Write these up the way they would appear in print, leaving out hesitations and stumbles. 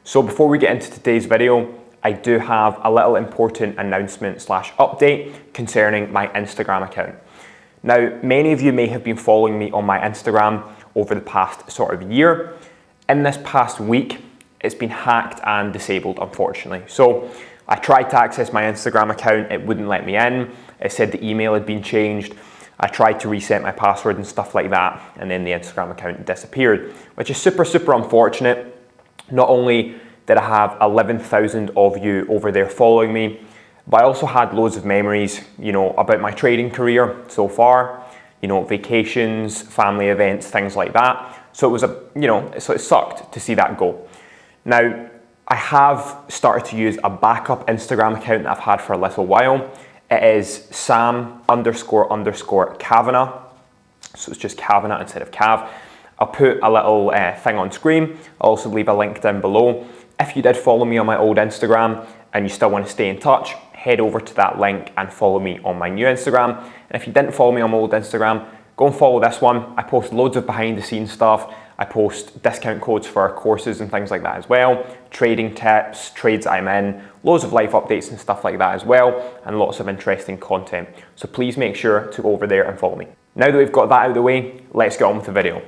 So before we get into today's video, I do have a little important announcement / update concerning my Instagram account. Now, many of you may have been following me on my Instagram over the past sort of year. In this past week, it's been hacked and disabled, unfortunately. So I tried to access my Instagram account, it wouldn't let me in. It said the email had been changed. I tried to reset my password and stuff like that, and then the Instagram account disappeared, which is super unfortunate. Not only did I have 11,000 of you over there following me, but I also had loads of memories, about my trading career so far, vacations, family events, things like that. So it was so it sucked to see that go. Now, I have started to use a backup Instagram account that I've had for a little while. It is Sam__Kavanagh. So it's just Kavanagh instead of Cav. I'll put a little thing on screen. I'll also leave a link down below. If you did follow me on my old Instagram and you still want to stay in touch, head over to that link and follow me on my new Instagram. And if you didn't follow me on my old Instagram, go and follow this one. I post loads of behind the scenes stuff. I post discount codes for our courses and things like that as well, trading tips, trades I'm in, loads of life updates and stuff like that as well, and lots of interesting content. So please make sure to go over there and follow me. Now that we've got that out of the way, let's get on with the video.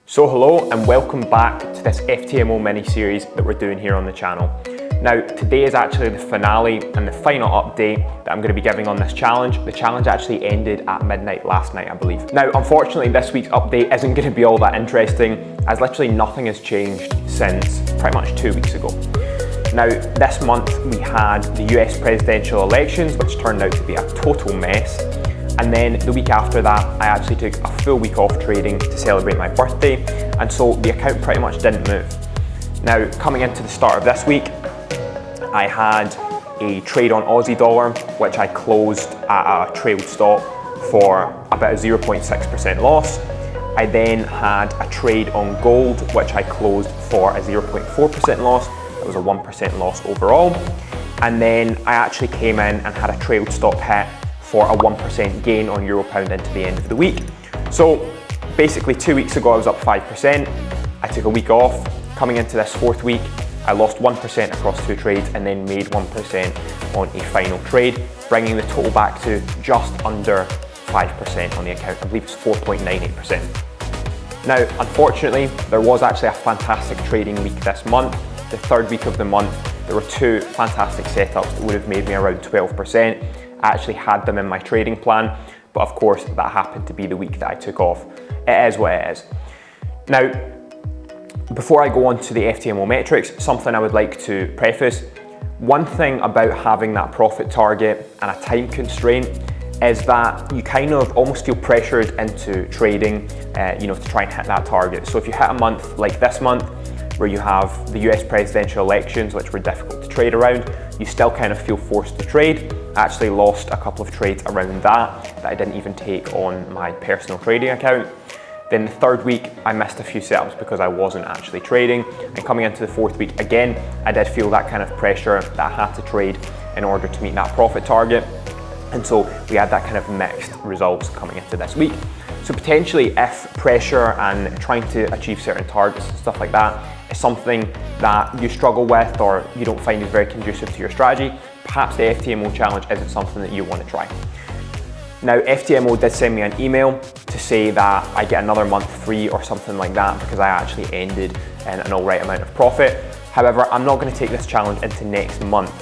So hello and welcome back to this FTMO mini-series that we're doing here on the channel. Now, today is actually the finale and the final update that I'm going to be giving on this challenge. The challenge actually ended at midnight last night, I believe. Now, unfortunately, this week's update isn't going to be all that interesting, as literally nothing has changed since pretty much 2 weeks ago. Now, this month we had the US presidential elections, which turned out to be a total mess. And then the week after that, I actually took a full week off trading to celebrate my birthday, and so the account pretty much didn't move. Now, coming into the start of this week, I had a trade on Aussie dollar, which I closed at a trailed stop for about a 0.6% loss. I then had a trade on gold, which I closed for a 0.4% loss. That was a 1% loss overall. And then I actually came in and had a trailed stop hit for a 1% gain on euro pound into the end of the week. So basically 2 weeks ago I was up 5%. I took a week off. Coming into this fourth week, I lost 1% across 2 trades and then made 1% on a final trade, bringing the total back to just under 5% on the account. I believe it's 4.98%. Now, unfortunately, there was actually a fantastic trading week this month. The third week of the month, there were 2 fantastic setups that would have made me around 12%. I actually had them in my trading plan, but of course that happened to be the week that I took off. It is what it is. Now, before I go on to the FTMO metrics, something I would like to preface. One thing about having that profit target and a time constraint is that you kind of almost feel pressured into trading, to try and hit that target. So if you hit a month like this month, where you have the US presidential elections, which were difficult to trade around, you still kind of feel forced to trade. I actually lost a couple of trades around that I didn't even take on my personal trading account. Then the third week, I missed a few setups because I wasn't actually trading. And coming into the fourth week, again, I did feel that kind of pressure that I had to trade in order to meet that profit target. And so we had that kind of mixed results coming into this week. So potentially if pressure and trying to achieve certain targets and stuff like that is something that you struggle with or you don't find is very conducive to your strategy, perhaps the FTMO challenge isn't something that you want to try. Now, FTMO did send me an email to say that I get another month free or something like that because I actually ended in an alright amount of profit. However, I'm not going to take this challenge into next month.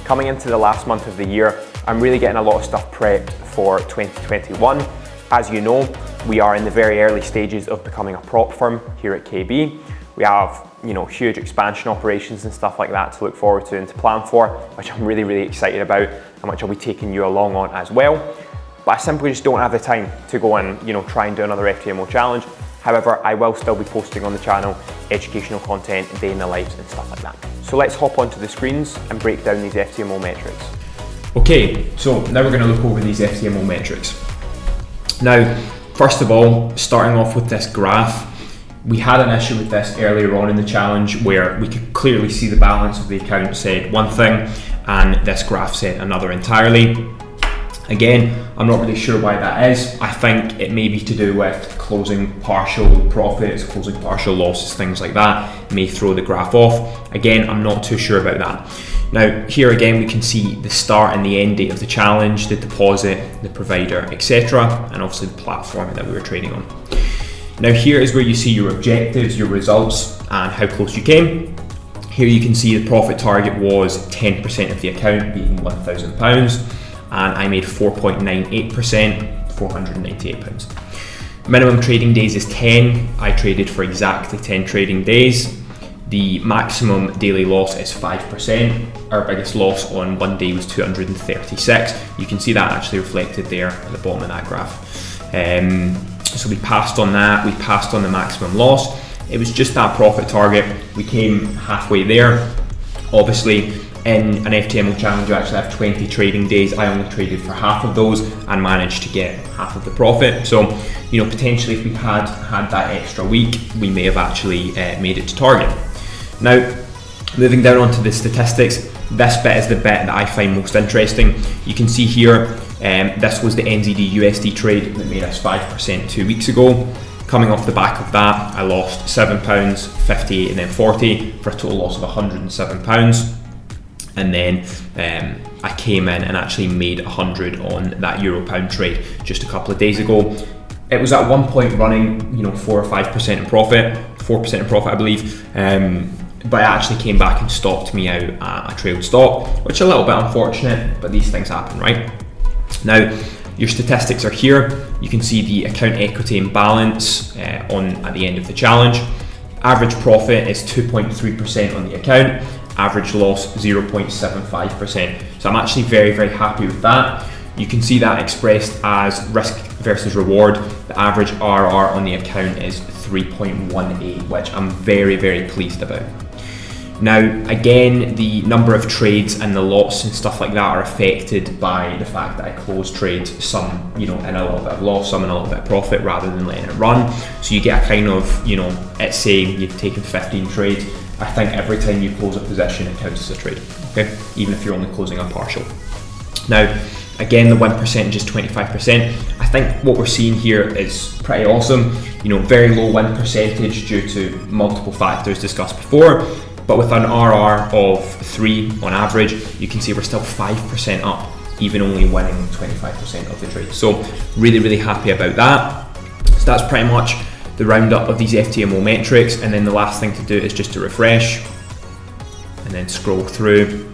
Coming into the last month of the year, I'm really getting a lot of stuff prepped for 2021. As you know, we are in the very early stages of becoming a prop firm here at KB. We have, huge expansion operations and stuff like that to look forward to and to plan for, which I'm really excited about and which I'll be taking you along on as well. But I simply just don't have the time to go and try and do another FTMO challenge. However, I will still be posting on the channel educational content, day in the lives and stuff like that. So let's hop onto the screens and break down these FTMO metrics. Okay, so now we're going to look over these FTMO metrics. Now, first of all, starting off with this graph, we had an issue with this earlier on in the challenge where we could clearly see the balance of the account said one thing and this graph said another entirely. Again, I'm not really sure why that is. I think it may be to do with closing partial profits, closing partial losses, things like that may throw the graph off. Again, I'm not too sure about that. Now, here again, we can see the start and the end date of the challenge, the deposit, the provider, etc., and obviously the platform that we were trading on. Now, here is where you see your objectives, your results, and how close you came. Here you can see the profit target was 10% of the account, being £1,000, and I made 4.98%, £498. Minimum trading days is 10. I traded for exactly 10 trading days. The maximum daily loss is 5%. Our biggest loss on one day was 236. You can see that actually reflected there at the bottom of that graph. So we passed on that. We passed on the maximum loss. It was just that profit target. We came halfway there. Obviously, in an FTMO challenge, you actually have 20 trading days. I only traded for half of those and managed to get half of the profit. So, potentially if we had that extra week, we may have actually made it to target. Now, moving down onto the statistics, this bit is the bit that I find most interesting. You can see here, this was the NZD USD trade that made us 5% 2 weeks ago. Coming off the back of that, I lost £7, 58, and then 40 for a total loss of £107. And then I came in and actually made 100 on that euro pound trade just a couple of days ago. It was at one point running, 4 or 5% in profit, 4% in profit, I believe. But it actually came back and stopped me out at a trailed stop, which is a little bit unfortunate, but these things happen, right? Now, your statistics are here. You can see the account equity and balance at the end of the challenge. Average profit is 2.3% on the account. Average loss 0.75%. So I'm actually very, very happy with that. You can see that expressed as risk versus reward. The average RR on the account is 3.18, which I'm very, very pleased about. Now, again, the number of trades and the lots and stuff like that are affected by the fact that I close trades, some, in a little bit of loss, some in a little bit of profit, rather than letting it run. So you get a kind of, let's say you've taken 15 trades. I think every time you close a position, it counts as a trade, okay? Even if you're only closing a partial. Now, again, the win percentage is 25%. I think what we're seeing here is pretty awesome. Very low win percentage due to multiple factors discussed before. But with an RR of 3 on average, you can see we're still 5% up, even only winning 25% of the trade. So really, really happy about that. So that's pretty much the roundup of these FTMO metrics. And then the last thing to do is just to refresh and then scroll through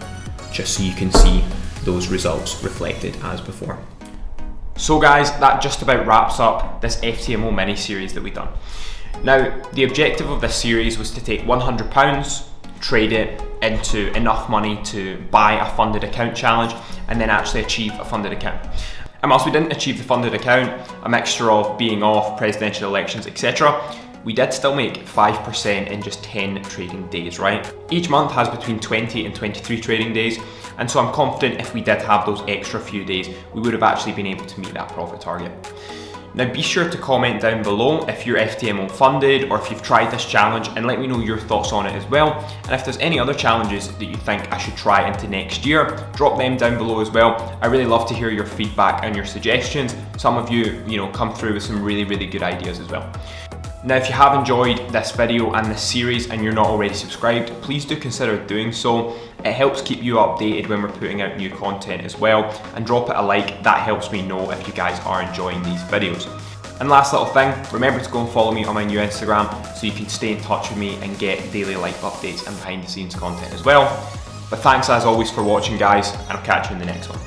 just so you can see those results reflected as before. So guys, that just about wraps up this FTMO mini series that we've done. Now, the objective of this series was to take £100, trade it into enough money to buy a funded account challenge and then actually achieve a funded account. And whilst we didn't achieve the funded account, a mixture of being off, presidential elections, etc., we did still make 5% in just 10 trading days, right? Each month has between 20 and 23 trading days, and so I'm confident if we did have those extra few days, we would have actually been able to meet that profit target. Now be sure to comment down below if you're FTMO funded or if you've tried this challenge, and let me know your thoughts on it as well. And if there's any other challenges that you think I should try into next year, drop them down below as well. I really love to hear your feedback and your suggestions. Some of you, come through with some really, really good ideas as well. Now, if you have enjoyed this video and this series and you're not already subscribed, please do consider doing so. It helps keep you updated when we're putting out new content as well, and drop it a like. That helps me know if you guys are enjoying these videos. And last little thing, remember to go and follow me on my new Instagram so you can stay in touch with me and get daily life updates and behind the scenes content as well. But thanks as always for watching, guys, and I'll catch you in the next one.